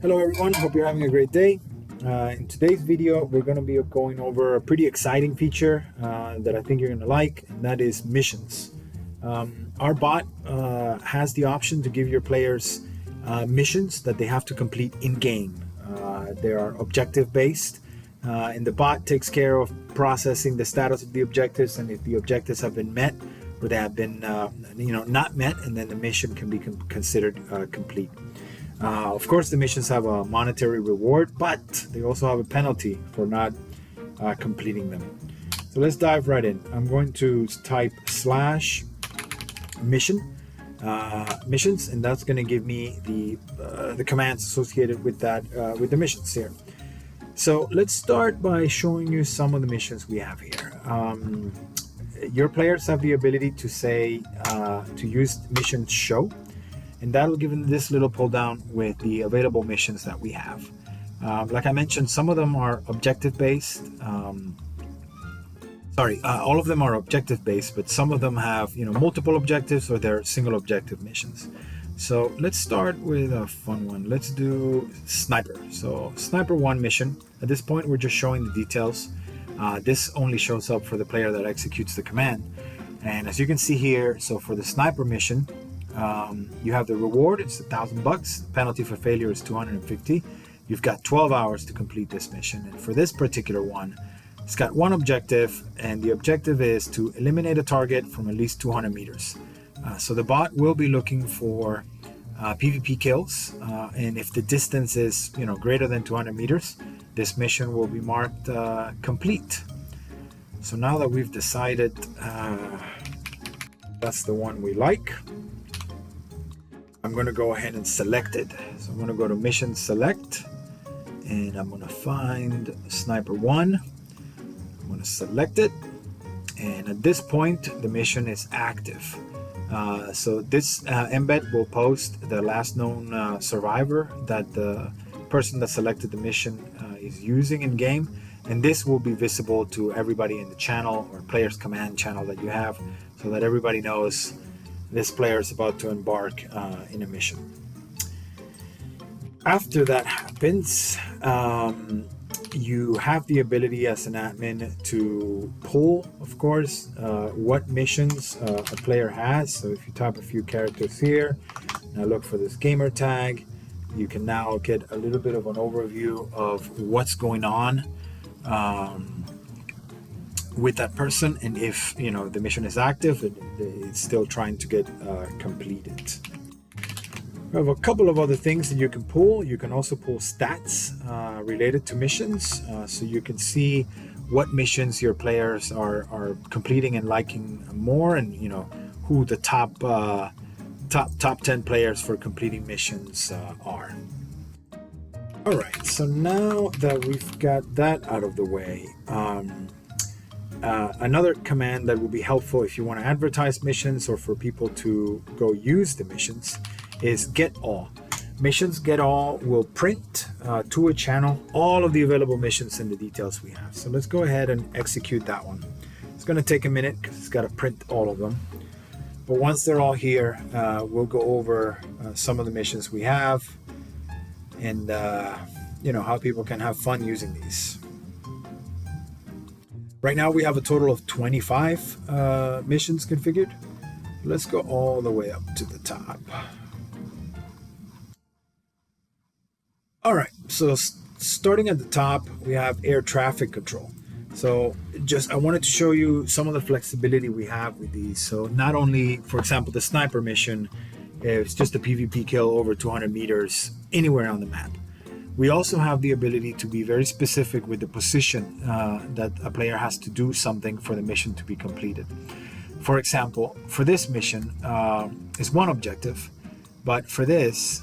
Hello everyone, hope you're having a great day. In today's video, we're going to be going over a pretty exciting feature that I think you're going to like, and that is missions. Our bot has the option to give your players missions that they have to complete in-game. They are objective-based, and the bot takes care of processing the status of the objectives, and if the objectives have been met or they have been not met, and then the mission can be considered complete. Of course, the missions have a monetary reward, but they also have a penalty for not completing them. So let's dive right in. I'm going to type /missions, and that's going to give me the commands associated with that with the missions here. So let's start by showing you some of the missions we have here. Your players have the ability to say to use mission show, and that'll give them this little pull down with the available missions that we have. Like I mentioned, some of them are objective based. All of them are objective based, but some of them have multiple objectives, or they're single objective missions. So let's start with a fun one. Let's do sniper. So sniper 1 mission. At this point, we're just showing the details. This only shows up for the player that executes the command. And as you can see here, so for the sniper mission, you have the reward, it's $1,000. The penalty for failure is 250. You've got 12 hours to complete this mission. And for this particular one, it's got one objective, and the objective is to eliminate a target from at least 200 meters. So the bot will be looking for PvP kills, and if the distance is greater than 200 meters, this mission will be marked complete. So now that we've decided that's the one we like, I'm going to go ahead and select it. So I'm going to go to mission select, and I'm going to find sniper 1. I'm going to select it, and at this point the mission is active. So this embed will post the last known survivor that the person that selected the mission is using in game, and this will be visible to everybody in the channel or players command channel that you have, so that everybody knows this player is about to embark in a mission. After that happens, you have the ability as an admin to pull, of course, what missions a player has. So if you type a few characters here, and I look for this gamer tag, you can now get a little bit of an overview of what's going on with that person, and if the mission is active, it's still trying to get completed. We have a couple of other things that you can pull. You can also pull stats related to missions, so you can see what missions your players are completing and liking more, and who the top 10 players for completing missions are. All right, so now that we've got that out of the way, another command that will be helpful if you want to advertise missions or for people to go use the missions is get all. Missions get all will print to a channel all of the available missions and the details we have. So let's go ahead and execute that one. It's going to take a minute because it's got to print all of them. But once they're all here, we'll go over some of the missions we have, and how people can have fun using these. Right now we have a total of 25 missions configured. Let's go all the way up to the top. All right, so starting at the top, we have air traffic control. So I wanted to show you some of the flexibility we have with these. So not only, for example, the sniper mission, it's just a PvP kill over 200 meters anywhere on the map. We also have the ability to be very specific with the position that a player has to do something for the mission to be completed. For example, for this mission, is one objective, but for this,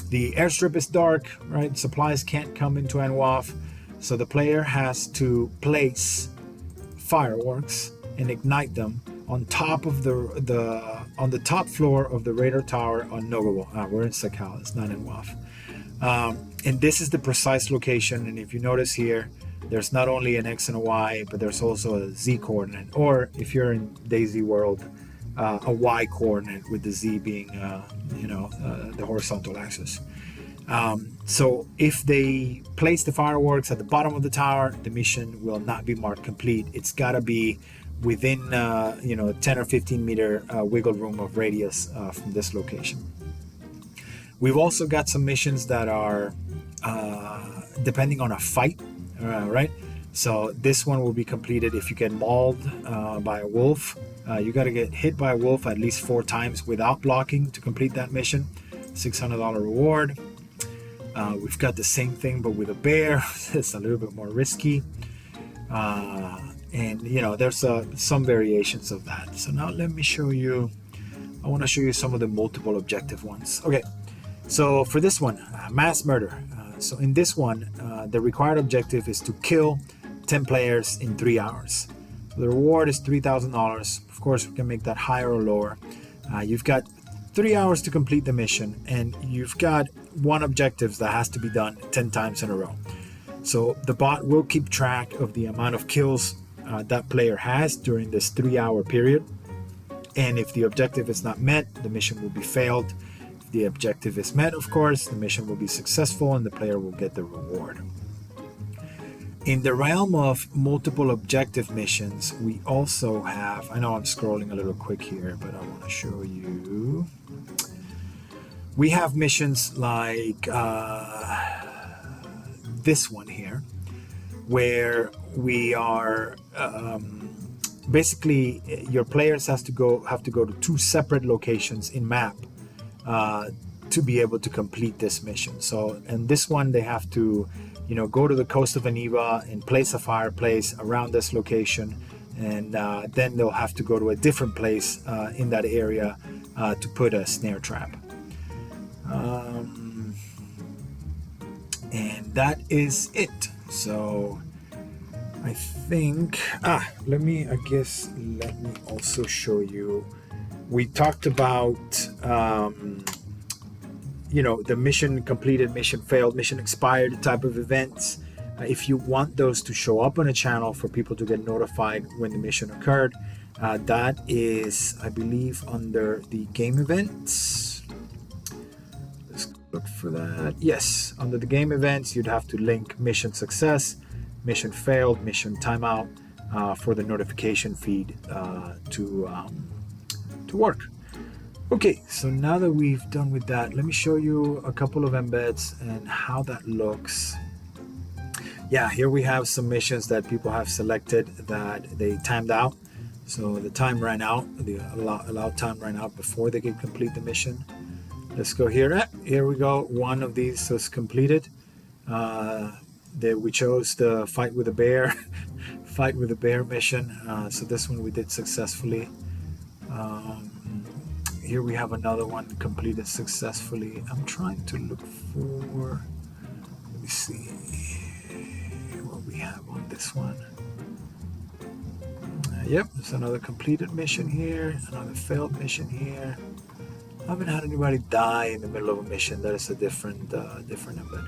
the airstrip is dark, right? Supplies can't come into NWAF, so the player has to place fireworks and ignite them on top of on the top floor of the radar tower on Nogobo. We're in Sakhal, it's not in WAF. And this is the precise location, and if you notice here, there's not only an X and a Y, but there's also a Z coordinate, or if you're in DayZ world, a Y coordinate, with the Z being the horizontal axis. So if they place the fireworks at the bottom of the tower, the mission will not be marked complete. It's got to be within 10 or 15 meter wiggle room of radius from this location. We've also got some missions that are depending on a fight, right? So this one will be completed if you get mauled by a wolf. You got to get hit by a wolf at least 4 times without blocking to complete that mission. $600 reward. We've got the same thing but with a bear. It's a little bit more risky. And there's some variations of that. So now let me show you, I want to show you some of the multiple objective ones. Okay, so for this one, mass murder. So in this one, the required objective is to kill 10 players in 3 hours. So the reward is $3,000. Of course, we can make that higher or lower. You've got 3 hours to complete the mission, and you've got 1 objective that has to be done 10 times in a row. So the bot will keep track of the amount of kills that player has during this 3-hour period. And if the objective is not met, the mission will be failed. If the objective is met, of course, the mission will be successful and the player will get the reward. In the realm of multiple objective missions, we also have, I know I'm scrolling a little quick here, but I want to show you. We have missions like this one here, where we are basically your players have to go to 2 separate locations in map to be able to complete this mission. So in this one, they have to go to the coast of Aniva and place a fireplace around this location, and then they'll have to go to a different place in that area to put a snare trap. And that is it. So I think let me also show you. We talked about the mission completed, mission failed, mission expired type of events. If you want those to show up on a channel for people to get notified when the mission occurred, that is, I believe, under the game events. Let's look for that. Yes, under the game events, you'd have to link mission success, mission failed, mission timeout for the notification feed to work. Okay, so now that we've done with that, let me show you a couple of embeds and how that looks. Yeah, here we have some missions that people have selected that they timed out. So the time ran out, the allowed time ran out before they could complete the mission. Let's go here. Here we go. One of these was completed. We chose the fight with a bear, fight with a bear mission. So this one we did successfully. Here we have another one completed successfully. I'm trying to look for, let me see what we have on this one. Yep, there's another completed mission here, another failed mission here. I haven't had anybody die in the middle of a mission. That is a different embed.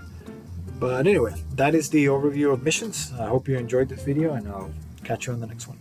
But anyway, that is the overview of missions. I hope you enjoyed this video, and I'll catch you on the next one.